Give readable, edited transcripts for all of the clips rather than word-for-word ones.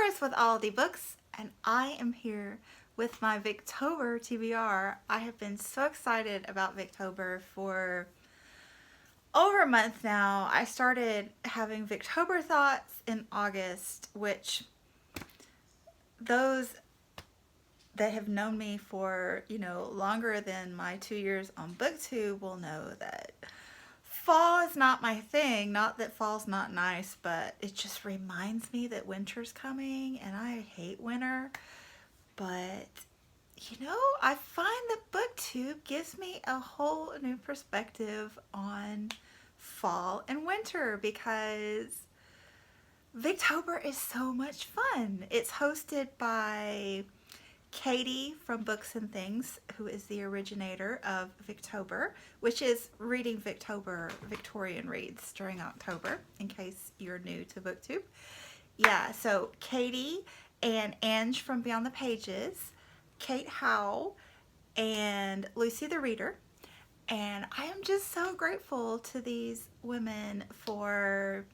Doris with all the books, and I am here with my Victober TBR. I have been so excited about Victober for over a month now. I started having Victober thoughts in August, which those that have known me for, longer than my 2 years on BookTube will know that fall is not my thing. Not that fall's not nice, but it just reminds me that winter's coming and I hate winter. But I find that BookTube gives me a whole new perspective on fall and winter because Victober is so much fun. It's hosted by Katie from Books and Things, who is the originator of Victober, which is reading Victober Victorian reads during October, in case you're new to BookTube. Yeah, so Katie and Ange from Beyond the Pages, Kate Howe, and Lucy the Reader. And I am just so grateful to these women for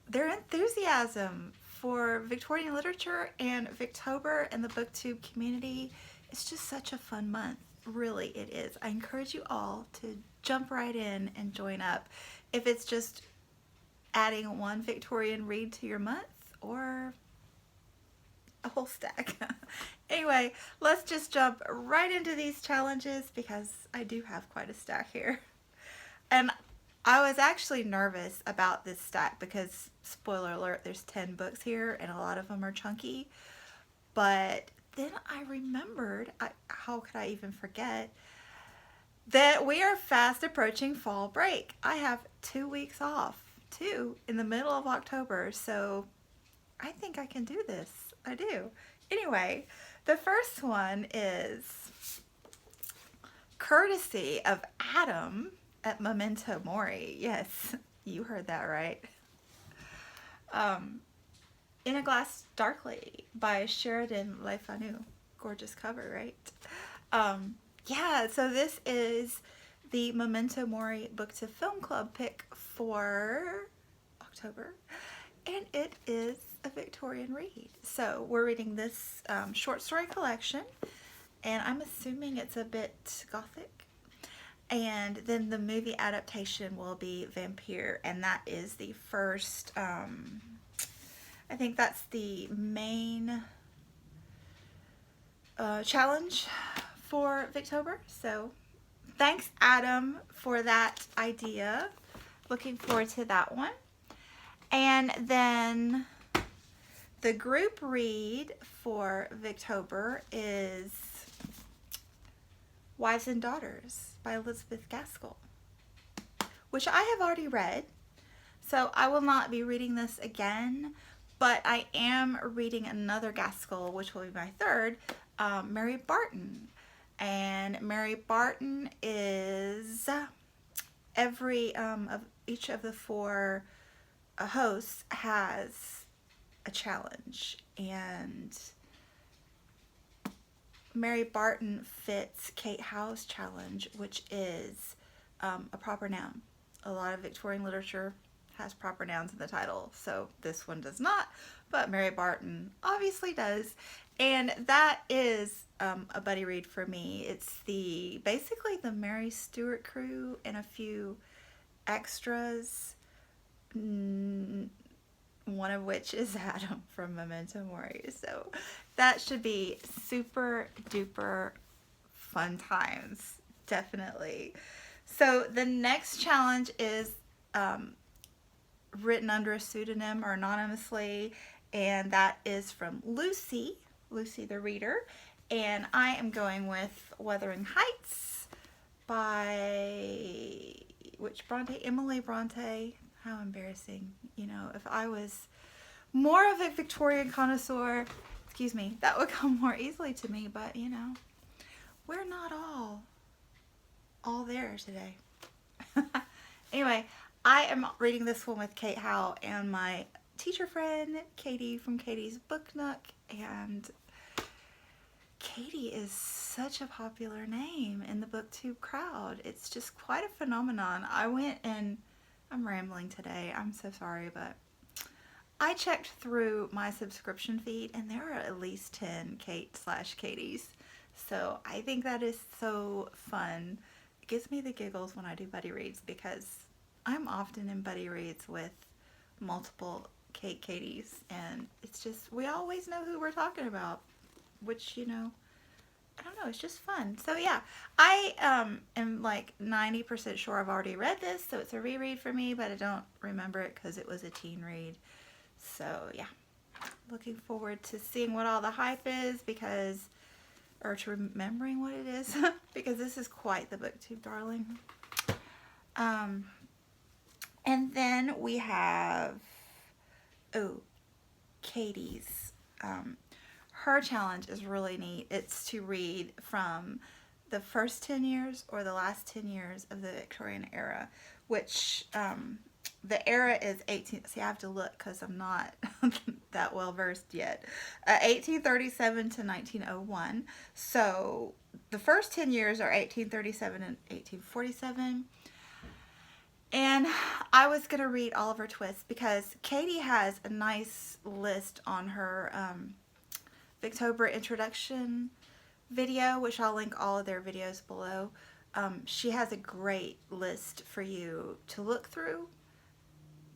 their enthusiasm for Victorian literature and Victober and the BookTube community. It's just such a fun month. Really, it is. I encourage you all to jump right in and join up. If it's just adding one Victorian read to your month or a whole stack. Anyway, let's just jump right into these challenges because I do have quite a stack here. And I was actually nervous about this stack because, spoiler alert, there's 10 books here and a lot of them are chunky. But then I remembered, how could I even forget, that we are fast approaching fall break. I have 2 weeks off, too, in the middle of October. So I think I can do this. I do. Anyway, the first one is courtesy of Adam at Memento Mori. Yes, you heard that right. In a Glass Darkly by Sheridan Le Fanu. Gorgeous cover, right? Yeah, so this is the Memento Mori Book to Film Club pick for October. And it is a Victorian read. So we're reading this short story collection, and I'm assuming it's a bit gothic. And then the movie adaptation will be Vampire, and that is the first, I think that's the main challenge for Victober. So thanks, Adam, for that idea. Looking forward to that one. And then the group read for Victober is Wives and Daughters by Elizabeth Gaskell, which I have already read. So I will not be reading this again, but I am reading another Gaskell, which will be my third, Mary Barton. And Mary Barton is each of the four hosts has a challenge, and Mary Barton fits Kate Howe's challenge, which is a proper noun. A lot of Victorian literature has proper nouns in the title, so this one does not, but Mary Barton obviously does. And that is a buddy read for me. It's basically the Mary Stuart crew and a few extras, one of which is Adam from Memento Mori. So that should be super duper fun times, definitely. So the next challenge is written under a pseudonym or anonymously, and that is from Lucy the Reader. And I am going with Wuthering Heights by Emily Bronte. How embarrassing. If I was more of a Victorian connoisseur, that would come more easily to me, but we're not all there today. Anyway, I am reading this one with Kate Howe and my teacher friend Katie from Katie's Book Nook, and Katie is such a popular name in the BookTube crowd. It's just quite a phenomenon. I'm rambling today, I'm so sorry, but I checked through my subscription feed and there are at least 10 Kate/Katie's. So I think that is so fun. It gives me the giggles when I do buddy reads because I'm often in buddy reads with multiple Katie's, and it's just, we always know who we're talking about, which, you know, I don't know, it's just fun. So yeah, I am like 90% sure I've already read this, so it's a reread for me, but I don't remember it because it was a teen read. So yeah, looking forward to seeing what all the hype is, because, or to remembering what it is, because this is quite the booktube darling. And then we have, Katie's. Her challenge is really neat. It's to read from the first 10 years or the last 10 years of the Victorian era, which the era is 18. See, I have to look because I'm not that well versed yet. 1837 to 1901. So the first 10 years are 1837 and 1847. And I was going to read Oliver Twist because Katie has a nice list on her Victober introduction video, which I'll link all of their videos below. She has a great list for you to look through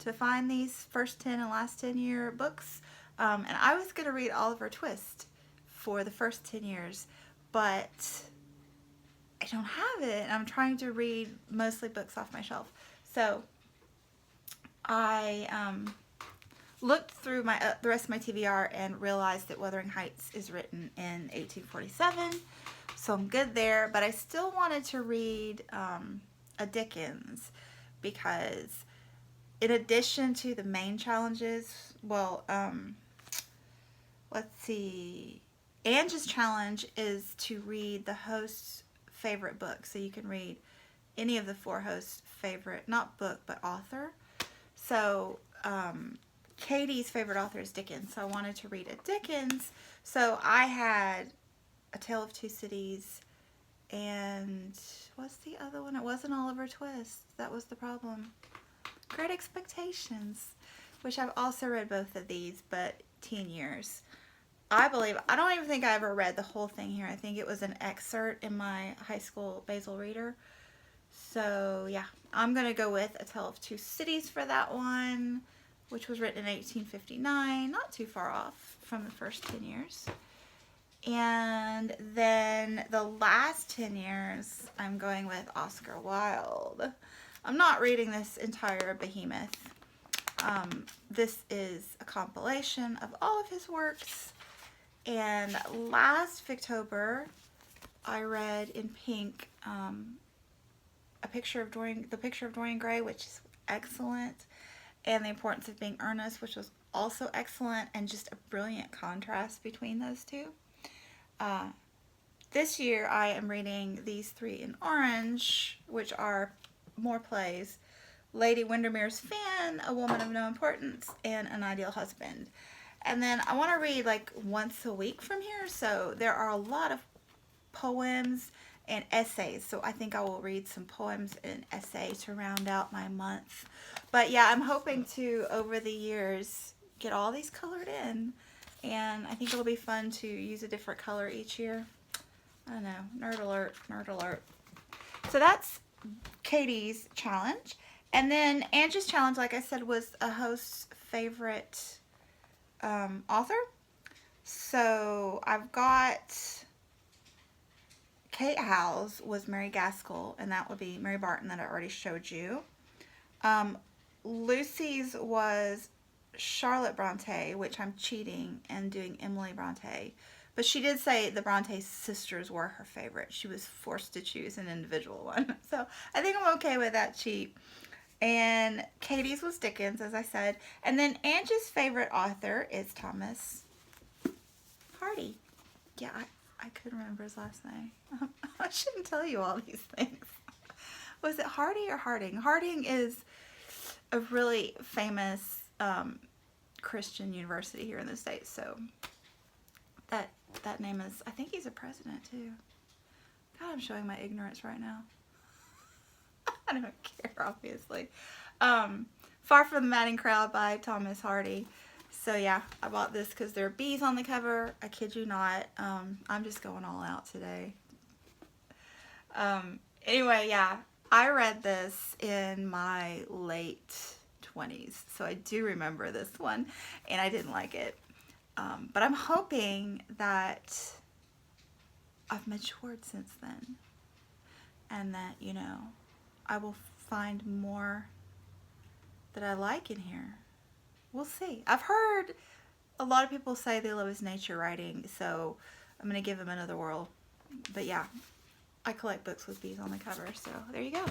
to find these first 10 and last 10 year books. And I was going to read Oliver Twist for the first 10 years, but I don't have it. And I'm trying to read mostly books off my shelf. So I looked through the rest of my TBR and realized that Wuthering Heights is written in 1847. So I'm good there. But I still wanted to read a Dickens because in addition to the main challenges, well, let's see. Ange's challenge is to read the host's favorite book. So you can read any of the 4 hosts' favorite, not book, but author. So Katie's favorite author is Dickens. So I wanted to read a Dickens. So I had A Tale of Two Cities and what's the other one? It wasn't Oliver Twist. That was the problem. Great Expectations, which I've also read both of these, but teen years. I don't even think I ever read the whole thing here. I think it was an excerpt in my high school Basil Reader. So yeah, I'm going to go with A Tale of Two Cities for that one, which was written in 1859, not too far off from the first 10 years. And then the last 10 years, I'm going with Oscar Wilde. I'm not reading this entire behemoth. This is a compilation of all of his works. And last Victober, I read in pink the picture of Dorian Gray, which is excellent, and The Importance of Being Earnest, which was also excellent, and just a brilliant contrast between those two. This year I am reading these 3 in orange, which are more plays: Lady Windermere's Fan, A Woman of No Importance, and An Ideal Husband. And then I want to read like once a week from here, so there are a lot of poems and essays, so I think I will read some poems and essays to round out my month. But yeah, I'm hoping to, over the years, get all these colored in, and I think it'll be fun to use a different color each year. I don't know, nerd alert, nerd alert. So that's Katie's challenge. And then Ange's challenge, like I said, was a host's favorite author. So I've got Kate Howe's was Mary Gaskell, and that would be Mary Barton that I already showed you. Lucy's was Charlotte Bronte, which I'm cheating and doing Emily Bronte. But she did say the Bronte sisters were her favorite. She was forced to choose an individual one. So I think I'm okay with that cheat. And Katie's was Dickens, as I said. And then Ange's favorite author is Thomas Hardy. Yeah, I couldn't remember his last name. I shouldn't tell you all these things. Was it Hardy or Harding? Harding is a really famous Christian university here in the States. So that name is, I think he's a president too. God, I'm showing my ignorance right now. I don't care, obviously. Far from the Madding Crowd by Thomas Hardy. So yeah, I bought this because there are bees on the cover. I kid you not. I'm just going all out today. Anyway, yeah, I read this in my late 20s, so I do remember this one, and I didn't like it. But I'm hoping that I've matured since then, and that, you know, I will find more that I like in here. We'll see. I've heard a lot of people say they love his nature writing, so I'm going to give him another whirl. But yeah, I collect books with bees on the cover, so there you go.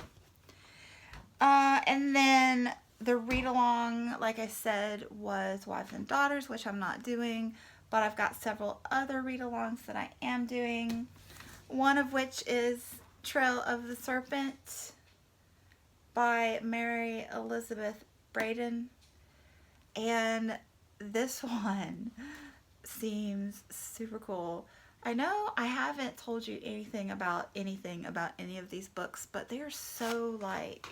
And then the read-along, like I said, was Wives and Daughters, which I'm not doing, but I've got several other read-alongs that I am doing. One of which is Trail of the Serpent by Mary Elizabeth Braden. And this one seems super cool. I know I haven't told you anything about any of these books, but they are so like,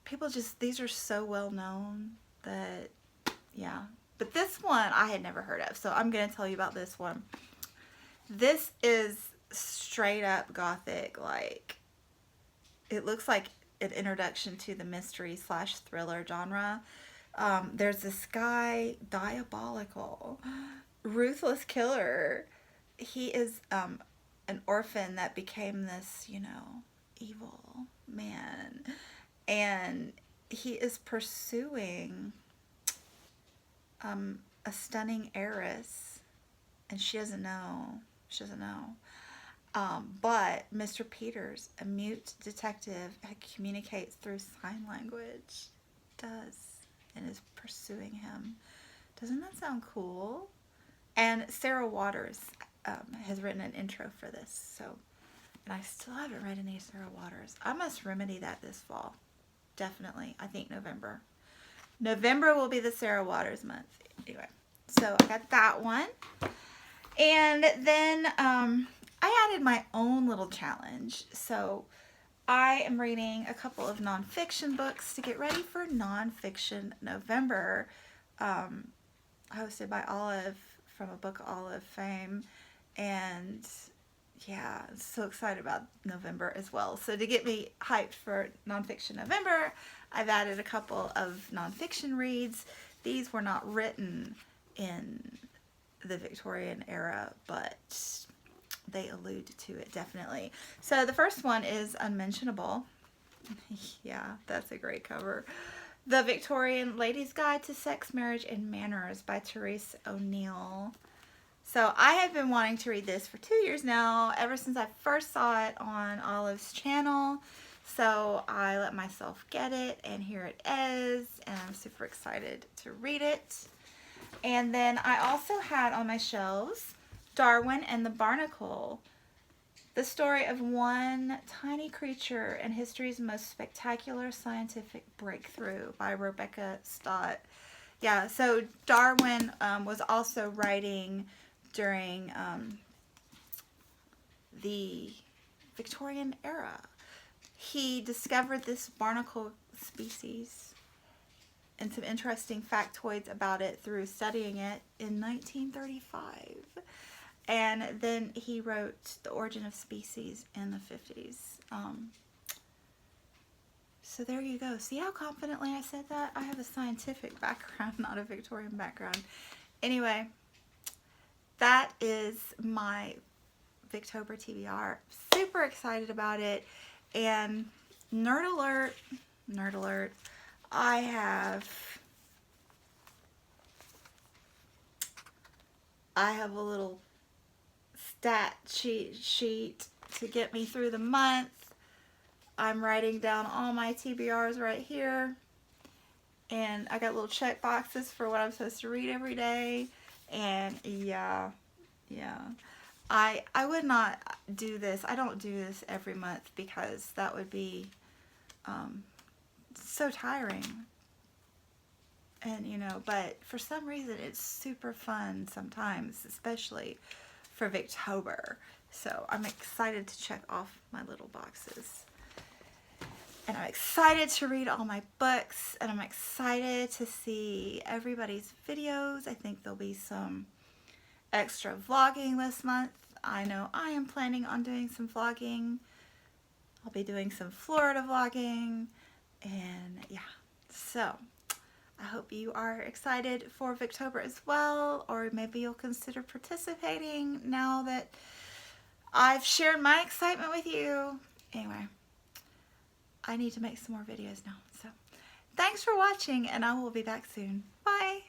people just, these are so well known that, yeah. But this one I had never heard of, so I'm going to tell you about this one. This is straight up gothic, like, it looks like an introduction to the mystery / thriller genre. There's this guy, diabolical, ruthless killer. He is an orphan that became this, you know, evil man. And he is pursuing a stunning heiress. And she doesn't know. She doesn't know. But Mr. Peters, a mute detective, communicates through sign language. Does. And is pursuing him. Doesn't that sound cool? And Sarah Waters has written an intro for this. So, and I still haven't read any Sarah Waters. I must remedy that this fall. Definitely. I think November. November will be the Sarah Waters month. Anyway, so I got that one. And then I added my own little challenge. So I am reading a couple of nonfiction books to get ready for Nonfiction November, hosted by Olive from A Book Olive fame. And yeah, so excited about November as well. So to get me hyped for Nonfiction November, I've added a couple of nonfiction reads. These were not written in the Victorian era, but they allude to it definitely. So the first one is Unmentionable. Yeah, that's a great cover. The Victorian Lady's Guide to Sex, Marriage, and Manners by Therese O'Neill. So I have been wanting to read this for 2 years now, ever since I first saw it on Olive's channel. So I let myself get it, and here it is, and I'm super excited to read it. And then I also had on my shelves Darwin and the Barnacle, the story of one tiny creature and history's most spectacular scientific breakthrough by Rebecca Stott. Yeah, so Darwin was also writing during the Victorian era. He discovered this barnacle species and some interesting factoids about it through studying it in 1935. And then he wrote The Origin of Species in the 50s. So there you go. See how confidently I said that? I have a scientific background, not a Victorian background. Anyway, that is my Victober TBR. Super excited about it. And nerd alert, I have a little stat sheet to get me through the month. I'm writing down all my TBRs right here. And I got little check boxes for what I'm supposed to read every day. And yeah. I would not do this. I don't do this every month because that would be so tiring. And, you know, but for some reason it's super fun sometimes, especially for Victober. So I'm excited to check off my little boxes. And I'm excited to read all my books, and I'm excited to see everybody's videos. I think there'll be some extra vlogging this month. I know I am planning on doing some vlogging. I'll be doing some Florida vlogging, and yeah, so I hope you are excited for Victober as well, or maybe you'll consider participating now that I've shared my excitement with you. Anyway, I need to make some more videos now. So thanks for watching, and I will be back soon. Bye.